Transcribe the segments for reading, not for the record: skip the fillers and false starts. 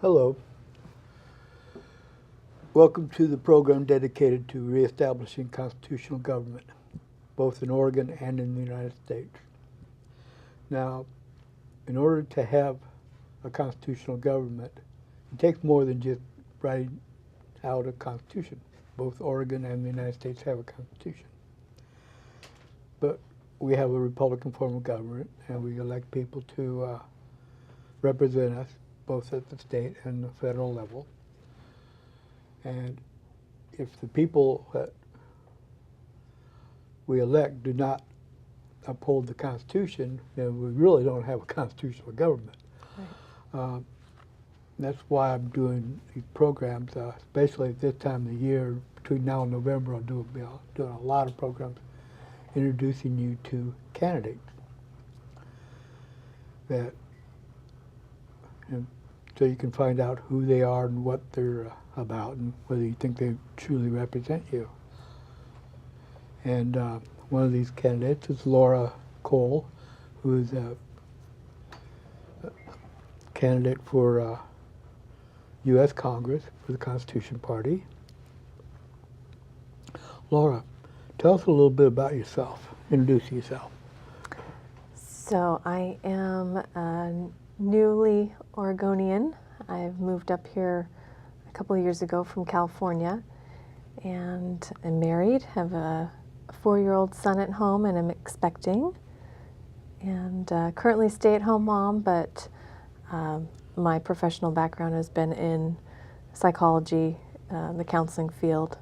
Hello. Welcome to the program dedicated to reestablishing constitutional government, both in Oregon and in the United States. Now, in order to have a constitutional government, it takes more than just writing out a constitution. Both Oregon and the United States have a constitution. But we have a Republican form of government, and we elect people to represent us, both at the state and the federal level. And if the people that we elect do not uphold the Constitution, then we really don't have a constitutional government. Right. That's why I'm doing these programs, especially at this time of the year. Between now and November, I'll be doing a lot of programs introducing you to candidates that, so you can find out who they are and what they're about and whether you think they truly represent you. And one of these candidates is Laura Cole, who is a candidate for U.S. Congress for the Constitution Party. Laura, tell us a little bit about yourself. Introduce yourself. So I am a newly Oregonian. I've moved up here a couple of years ago from California, and I'm married, have a 4-year-old son at home, and I'm expecting, and currently stay-at-home mom, but my professional background has been in psychology, the counseling field.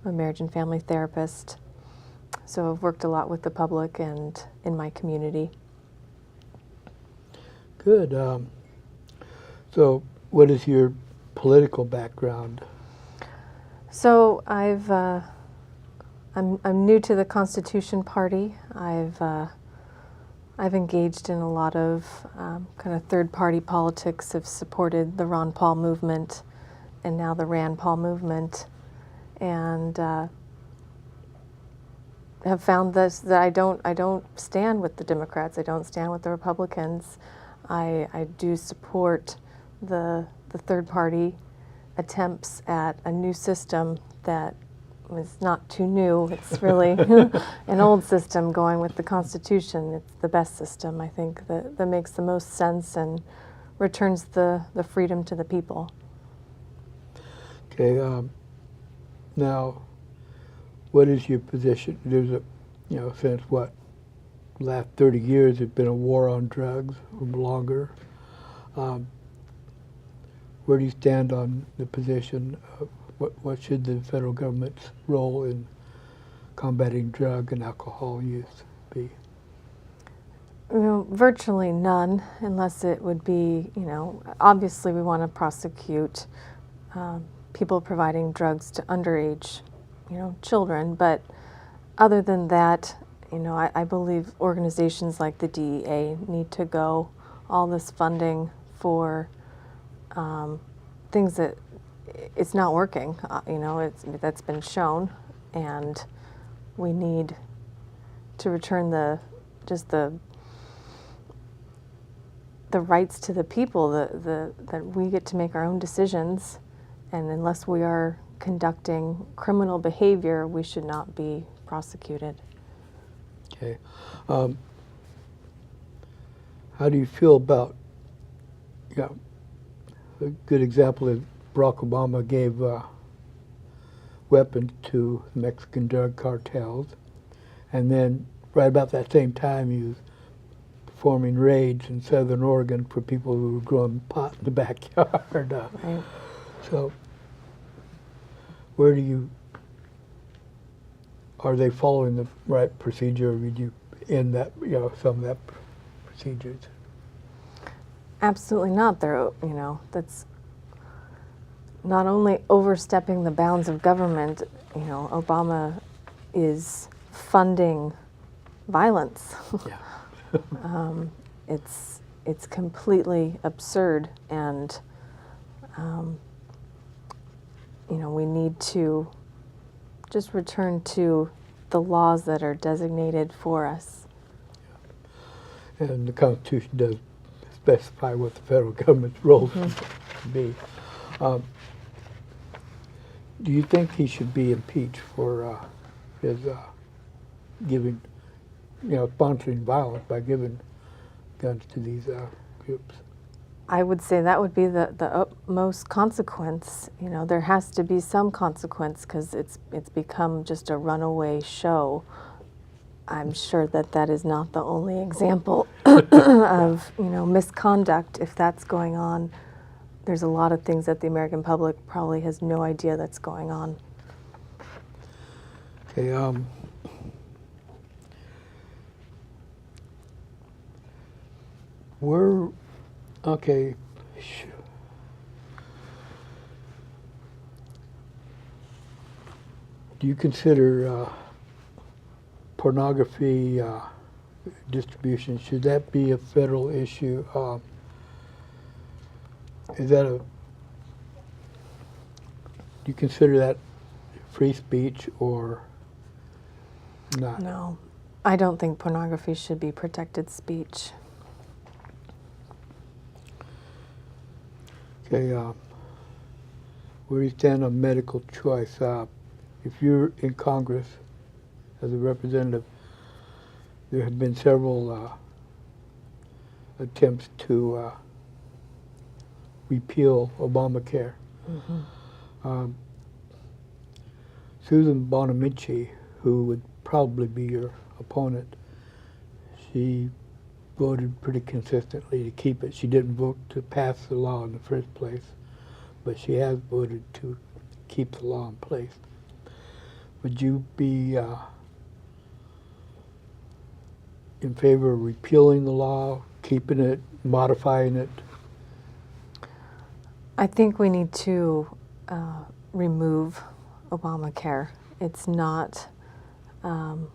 I'm a marriage and family therapist, so I've worked a lot with the public and in my community. Good. So what is your political background? So I'm new to the Constitution Party. I've engaged in a lot of kind of third-party politics. Have supported the Ron Paul movement, and now the Rand Paul movement, and have found this that I don't stand with the Democrats. I don't stand with the Republicans. I do support the third-party attempts at a new system that is not too new. It's really an old system going with the Constitution. It's the best system, I think, that makes the most sense and returns the freedom to the people. Okay. Now, what is your position? There's since what, last 30 years, there's been a war on drugs or longer. Where do you stand on the position of what should the federal government's role in combating drug and alcohol use be? Virtually none, unless it would be, obviously we want to prosecute people providing drugs to underage, children. But other than that, I believe organizations like the DEA need to go. All this funding for things that it's not working, that's been shown, and we need to return the rights to the people, that we get to make our own decisions, and unless we are conducting criminal behavior, we should not be prosecuted. Okay. How do you feel about, a good example is Barack Obama gave weapons to Mexican drug cartels, and then right about that same time he was performing raids in southern Oregon for people who were growing pot in the backyard. Right. So are they following the right procedure, or would you end that, some of that procedures? Absolutely not. That's not only overstepping the bounds of government. Obama is funding violence. Yeah. It's completely absurd, and we need to just return to the laws that are designated for us. And the Constitution does specify what the federal government's role is. can be. Do you think he should be impeached for his giving, sponsoring violence by giving guns to these groups? I would say that would be the utmost consequence. There has to be some consequence because it's become just a runaway show. I'm sure that is not the only example of misconduct. If that's going on, there's a lot of things that the American public probably has no idea that's going on. Okay. Okay. Do you consider pornography distribution, should that be a federal issue? Do you consider that free speech or not? No, I don't think pornography should be protected speech. Okay, where do you stand on medical choice? If you're in Congress as a representative, there have been several attempts to repeal Obamacare. Mm-hmm. Susan Bonamici, who would probably be your opponent, she voted pretty consistently to keep it. She didn't vote to pass the law in the first place, but she has voted to keep the law in place. Would you be in favor of repealing the law, keeping it, modifying it? I think we need to remove Obamacare. It's not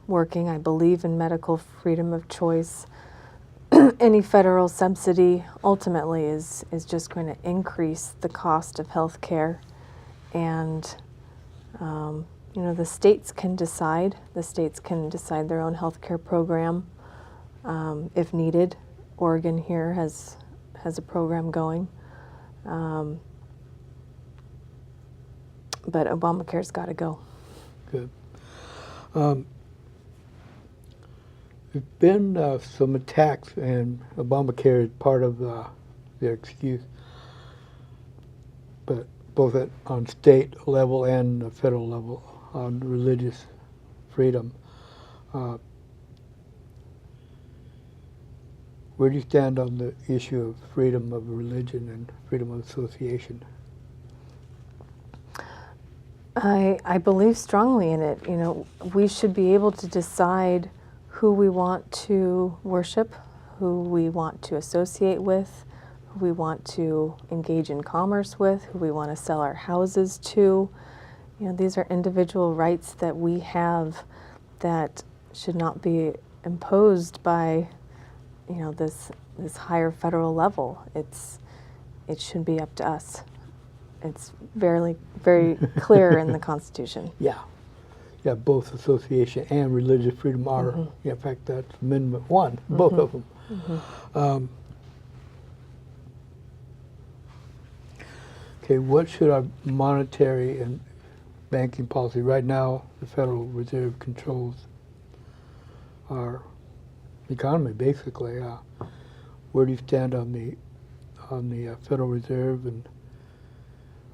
working. I believe in medical freedom of choice. Any federal subsidy ultimately is just going to increase the cost of health care. And, the states can decide. The states can decide their own health care program if needed. Oregon here has a program going. But Obamacare's got to go. Good. There's been some attacks, and Obamacare is part of their excuse, but both on state level and the federal level on religious freedom. Where do you stand on the issue of freedom of religion and freedom of association? I believe strongly in it. We should be able to decide who we want to worship, who we want to associate with, who we want to engage in commerce with, who we want to sell our houses to. These are individual rights that we have that should not be imposed by, this higher federal level. It should be up to us. It's very clear in the Constitution. Yeah, both association and religious freedom are, in fact, that's Amendment 1, both of them. Okay, what should our monetary and banking policy? Right now, the Federal Reserve controls our economy, basically. Where do you stand on the Federal Reserve, and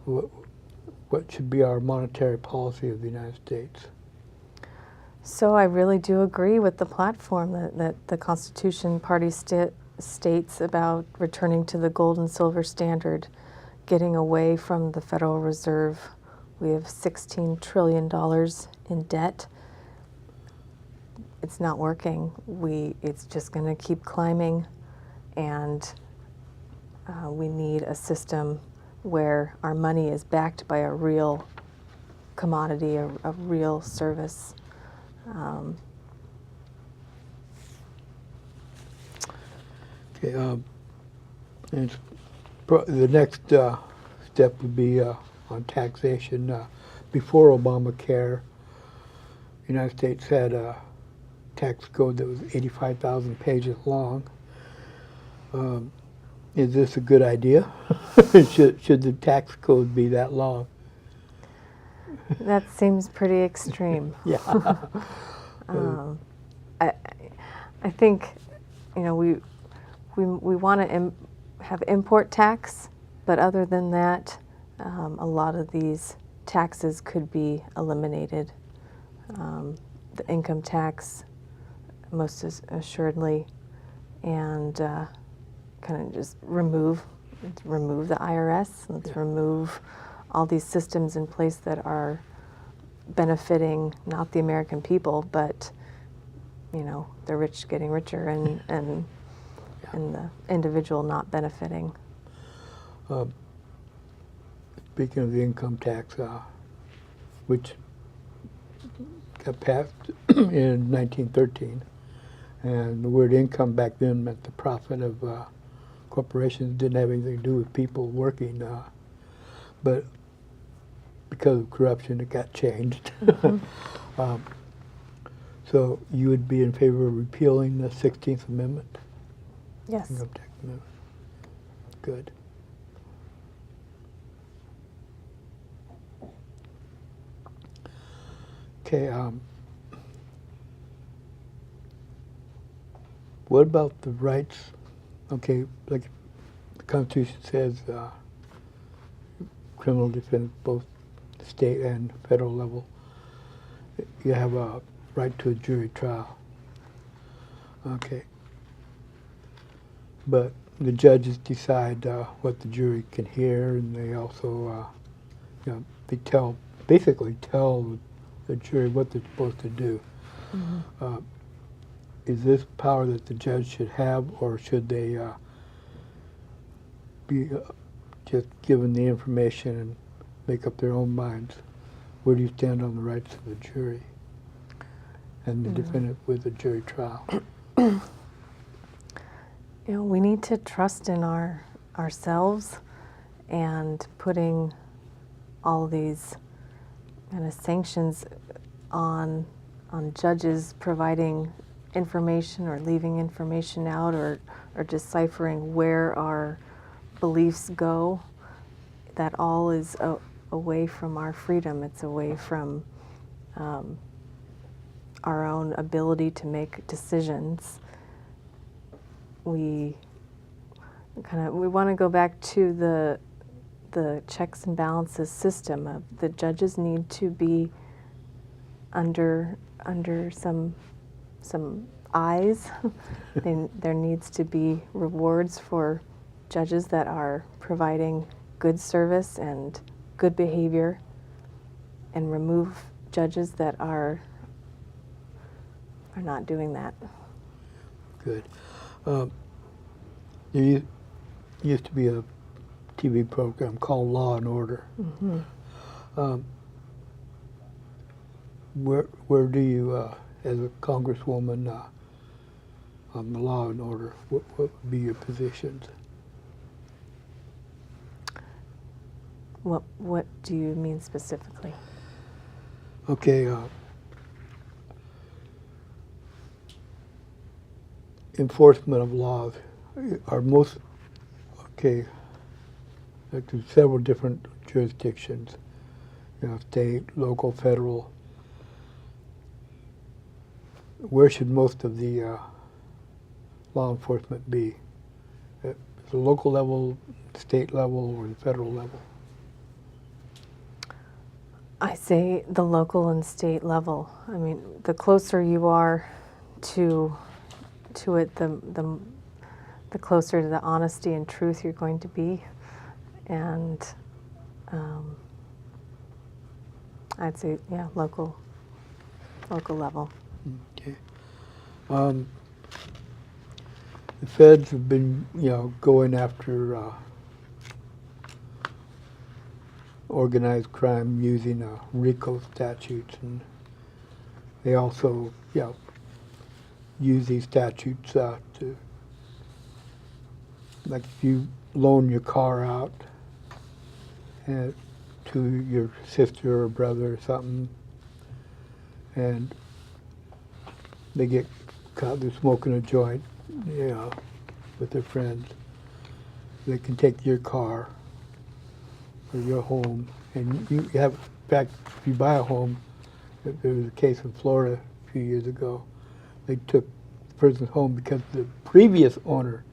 what should be our monetary policy of the United States? So I really do agree with the platform that the Constitution Party states about returning to the gold and silver standard, getting away from the Federal Reserve. We have $16 trillion in debt. It's not working. It's just going to keep climbing, and we need a system where our money is backed by a real commodity, a real service. Okay, and the next step would be on taxation. Before Obamacare, the United States had a tax code that was 85,000 pages long. Is this a good idea? Should the tax code be that long? That seems pretty extreme. Yeah. I, I think, we want to have import tax, but other than that, a lot of these taxes could be eliminated. The income tax, most assuredly, and kind of just remove the IRS. Let's remove all these systems in place that are benefiting not the American people, but the rich getting richer and the individual not benefiting. Speaking of the income tax, which got passed in 1913, and the word income back then meant the profit of corporations. Didn't have anything to do with people working, but because of corruption, it got changed. Mm-hmm. So you would be in favor of repealing the 16th Amendment? Yes. Income tax amendment. Good. Okay. What about the rights? Okay, like the Constitution says, criminal defendants, both state and federal level, you have a right to a jury trial. Okay. But the judges decide what the jury can hear, and they also, they basically tell the jury what they're supposed to do. Mm-hmm. Is this power that the judge should have, or should they be just given the information and make up their own minds? Where do you stand on the rights of the jury and the defendant with the jury trial? We need to trust in ourselves, and putting all these kind of sanctions on judges providing information or leaving information out, or deciphering where our beliefs go. That all is away from our freedom. It's away from our own ability to make decisions. We want to go back to the checks and balances system of the judges need to be under some eyes. There needs to be rewards for judges that are providing good service and good behavior, and remove judges that are not doing that. Good. There used to be a TV program called Law and Order. Mm-hmm. Where do you, as a congresswoman, on the Law and Order, what would be your positions? What do you mean specifically? Okay. Enforcement of laws are most, okay, like there's several different jurisdictions, state, local, federal. Where should most of the law enforcement be? At the local level, state level, or the federal level? I say the local and state level. I mean, the closer you are to it, the closer to the honesty and truth you're going to be. And I'd say, yeah, local level. Okay. The feds have been, going after organized crime using RICO statutes, and they also, use these statutes to, like, if you loan your car out to your sister or brother or something, and they get caught, they're smoking a joint, with their friends, they can take your car or your home, and you have, in fact, if you buy a home, there was a case in Florida a few years ago. They took the person's home because the previous owner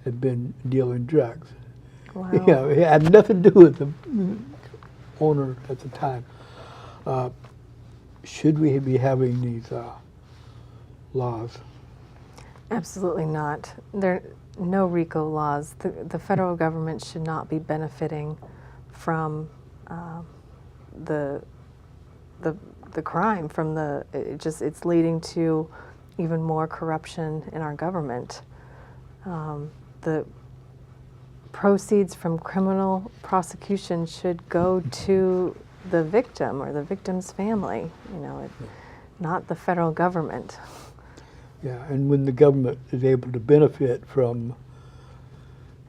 had been dealing drugs. Wow. Yeah, it had nothing to do with the owner at the time. Should we be having these laws? Absolutely not. There no RICO laws. The federal government should not be benefiting from the crime, from it's leading to even more corruption in our government. The proceeds from criminal prosecution should go to the victim or the victim's family, not the federal government. Yeah, and when the government is able to benefit from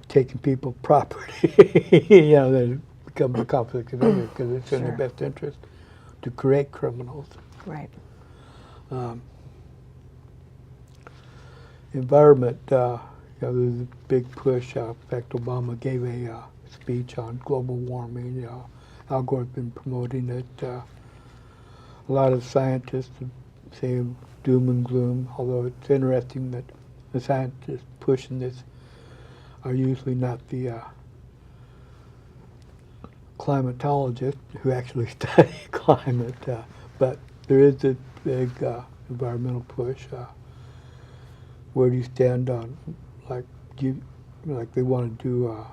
taking people's property, then it becomes a conflict of interest because it's in their best interest to create criminals. Right. Environment, there's a big push. In fact, Obama gave a speech on global warming. Al Gore's been promoting it. A lot of scientists say doom and gloom, although it's interesting that the scientists pushing this are usually not the climatologists who actually study climate, but there is a big environmental push. Where do you stand on, like they want to do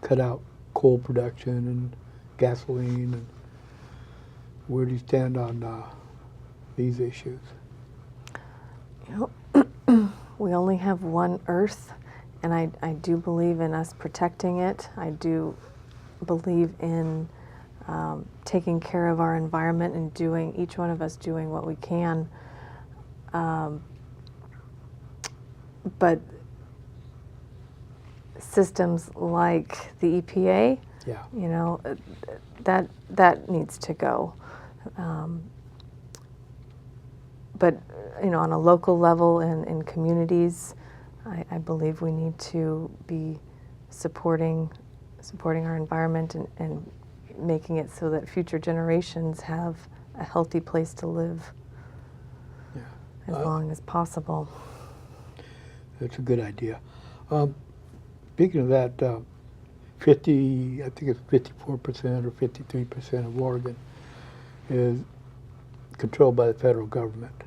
cut out coal production and gasoline, and where do you stand on these issues? We only have one Earth, and I do believe in us protecting it. I do believe in taking care of our environment and each one of us doing what we can. But systems like the EPA, that needs to go. But on a local level and in communities, I believe we need to be supporting our environment and making it so that future generations have a healthy place to live as long as possible. That's a good idea. Speaking of that, I think it's 54% or 53% of Oregon is controlled by the federal government.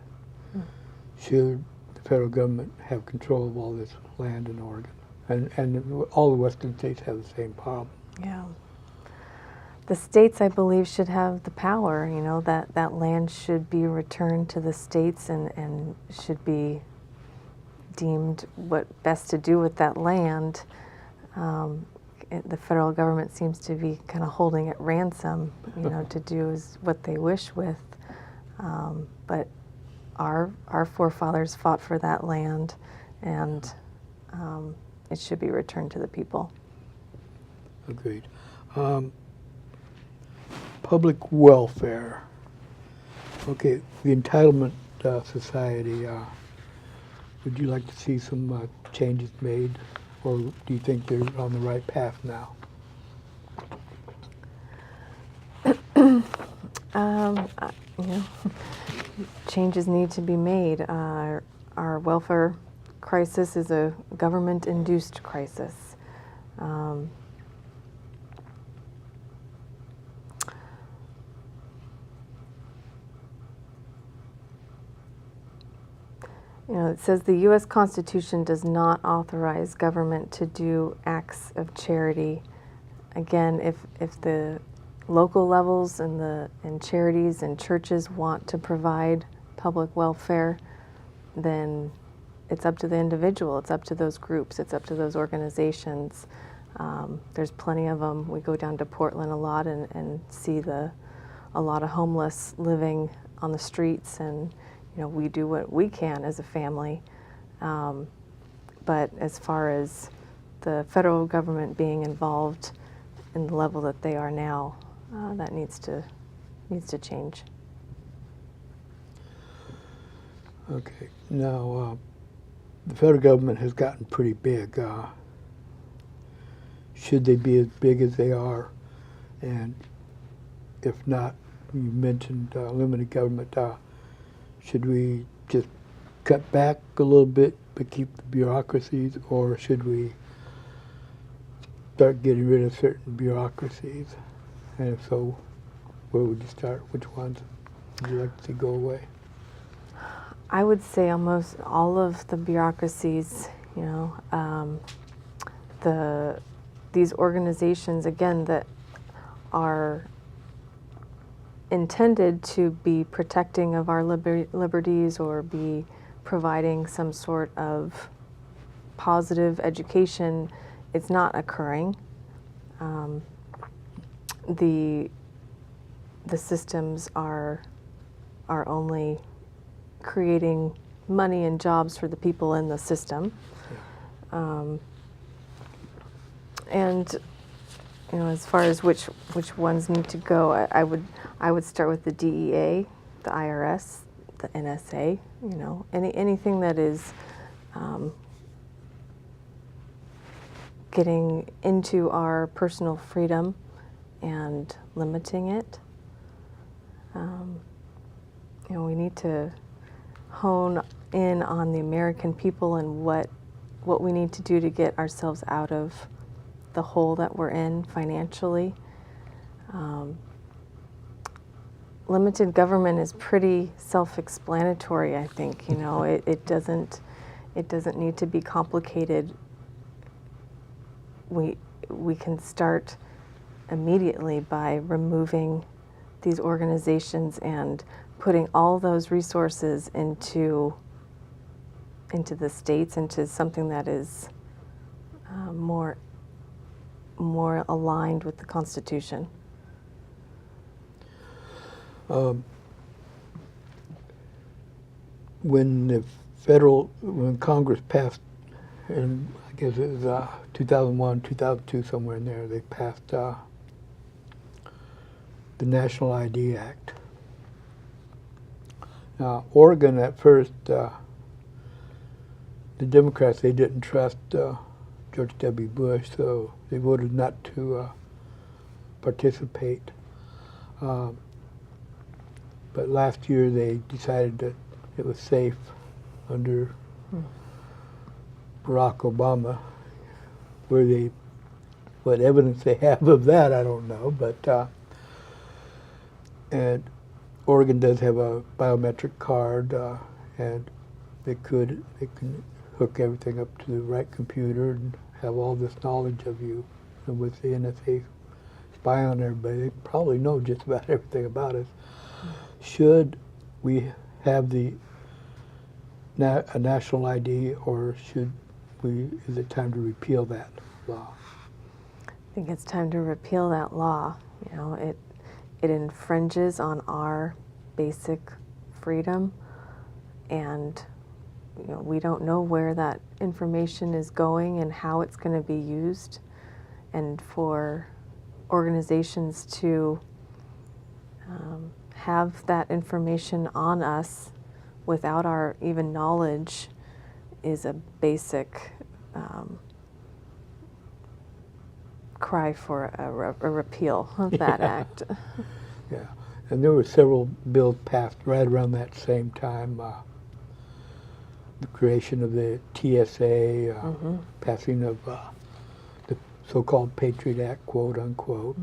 Should the federal government have control of all this land in Oregon? And all the western states have the same problem. Yeah. The states, I believe, should have the power, that land should be returned to the states and should be deemed what best to do with that land. The federal government seems to be kind of holding it ransom, to do what they wish with. But our forefathers fought for that land, and it should be returned to the people. Agreed. Public welfare. Okay, the entitlement society. Would you like to see some changes made, or do you think they're on the right path now? Changes need to be made. Our welfare crisis is a government-induced crisis. It says the U.S. Constitution does not authorize government to do acts of charity. Again, if the local levels and charities and churches want to provide public welfare, then it's up to the individual. It's up to those groups. It's up to those organizations. There's plenty of them. We go down to Portland a lot and see a lot of homeless living on the streets, and we do what we can as a family. But as far as the federal government being involved in the level that they are now, that needs to change. Okay. Now, the federal government has gotten pretty big. should they be as big as they are? And if not, you mentioned limited government, should we just cut back a little bit but keep the bureaucracies, or should we start getting rid of certain bureaucracies? And if so, where would you start? Which ones would you like to see go away? I would say almost all of the bureaucracies, you know, these organizations, again, that are intended to be protecting of our liberties or be providing some sort of positive education, it's not occurring. The systems are only creating money and jobs for the people in the system. And you know, as far as which ones need to go, I would start with the DEA, the IRS, the NSA. You know, anything that is getting into our personal freedom and limiting it. You know, we need to hone in on the American people and what we need to do to get ourselves out of the hole that we're in financially. Limited government is pretty self-explanatory, I think. You know, it doesn't need to be complicated. We can start immediately by removing these organizations and putting all those resources into the states, into something that is more aligned with the Constitution. When Congress passed, and I guess it was 2001, 2002, somewhere in there, they passed the National ID Act. Now, Oregon at first, the Democrats, they didn't trust George W. Bush, so they voted not to participate. But last year they decided that it was safe under Barack Obama. What evidence they have of that, I don't know. But and Oregon does have a biometric card, and they can hook everything up to the right computer and have all this knowledge of you. And with the NSA spy on everybody, they probably know just about everything about us. Should we have a national ID, or is it time to repeal that law? I think it's time to repeal that law. You know, it infringes on our basic freedom, and you know, we don't know where that information is going and how it's going to be used. And for organizations to have that information on us without our even knowledge is a basic cry for a repeal of that act. Yeah, and there were several bills passed right around that same time. The creation of the TSA, passing of the so-called Patriot Act, quote unquote.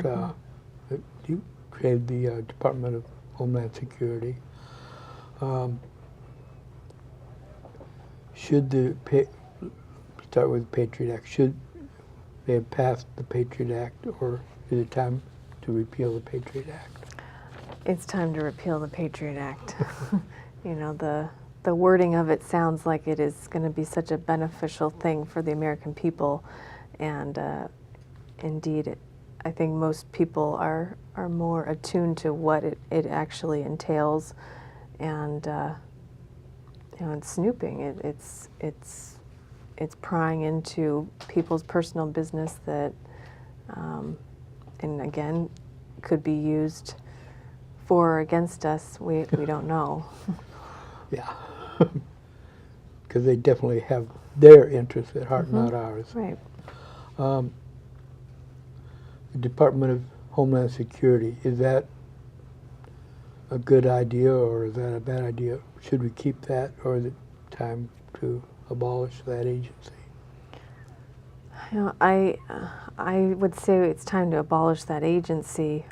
You created the Department of Homeland Security. Start with the Patriot Act. Should they have passed the Patriot Act, or is it time to repeal the Patriot Act? It's time to repeal the Patriot Act. You know, the wording of it sounds like it is going to be such a beneficial thing for the American people, and indeed, I think most people are more attuned to what it actually entails, and you know, it's snooping. It's prying into people's personal business that, and again, could be used for or against us. We don't know. Yeah, because they definitely have their interests at heart, not ours. Right. the Department of Homeland Security. Is that a good idea or is that a bad idea? Should we keep that or is it time to abolish that agency? You know, I would say it's time to abolish that agency.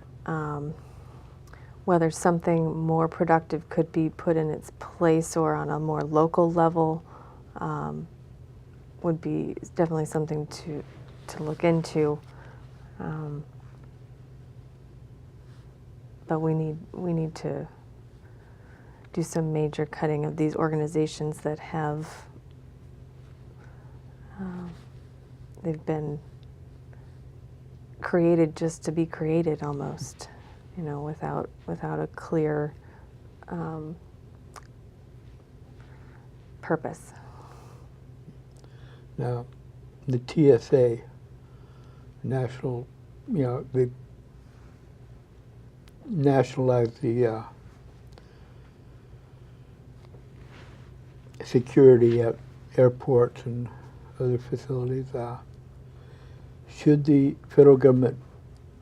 Whether something more productive could be put in its place or on a more local level would be definitely something to look into. But we need to do some major cutting of these organizations that have they've been created just to be created almost, you know, without a clear purpose. Now, the TSA, national, you know, they nationalized the security at airports and other facilities. Should the federal government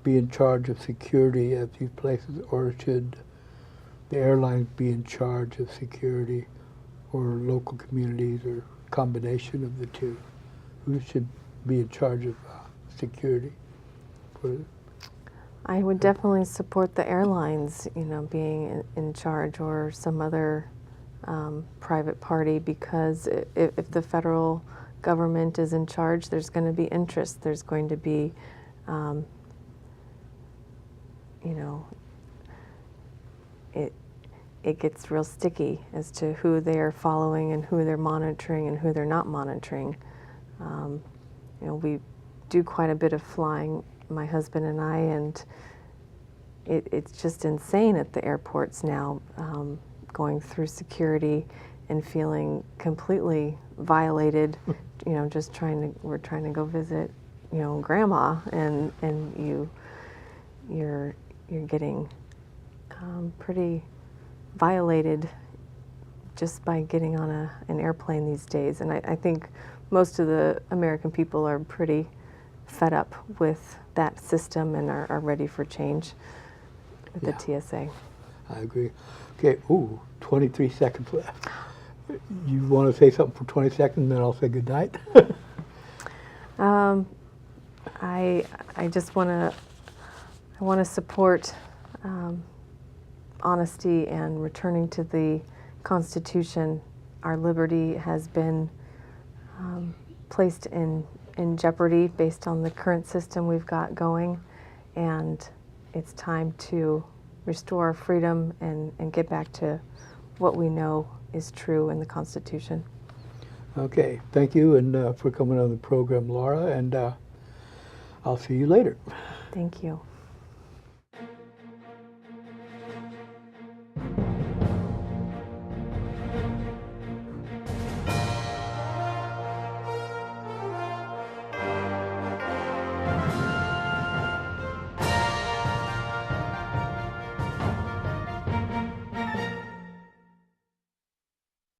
be in charge of security at these places, or should the airlines be in charge of security, or local communities, or combination of the two? Who should be in charge of security? I would definitely support the airlines, you know, being in charge, or some other private party, because if the federal government is in charge, there's going to be interest. There's going to be, you know, it gets real sticky as to who they are following and who they're monitoring and who they're not monitoring. You know, we do quite a bit of flying, my husband and I, and it's just insane at the airports now, going through security and feeling completely violated. You know, just we're trying to go visit, you know, grandma, and you're getting pretty violated just by getting on an airplane these days. And I think most of the American people are pretty fed up with that system and are ready for change with the TSA. I agree. Okay, 23 seconds left. You want to say something for 20 seconds, then I'll say good night? I just want to support honesty and returning to the Constitution. Our liberty has been placed in jeopardy based on the current system we've got going, and it's time to restore our freedom and get back to what we know is true in the Constitution. Okay, thank you and for coming on the program, Laura, and I'll see you later. Thank you.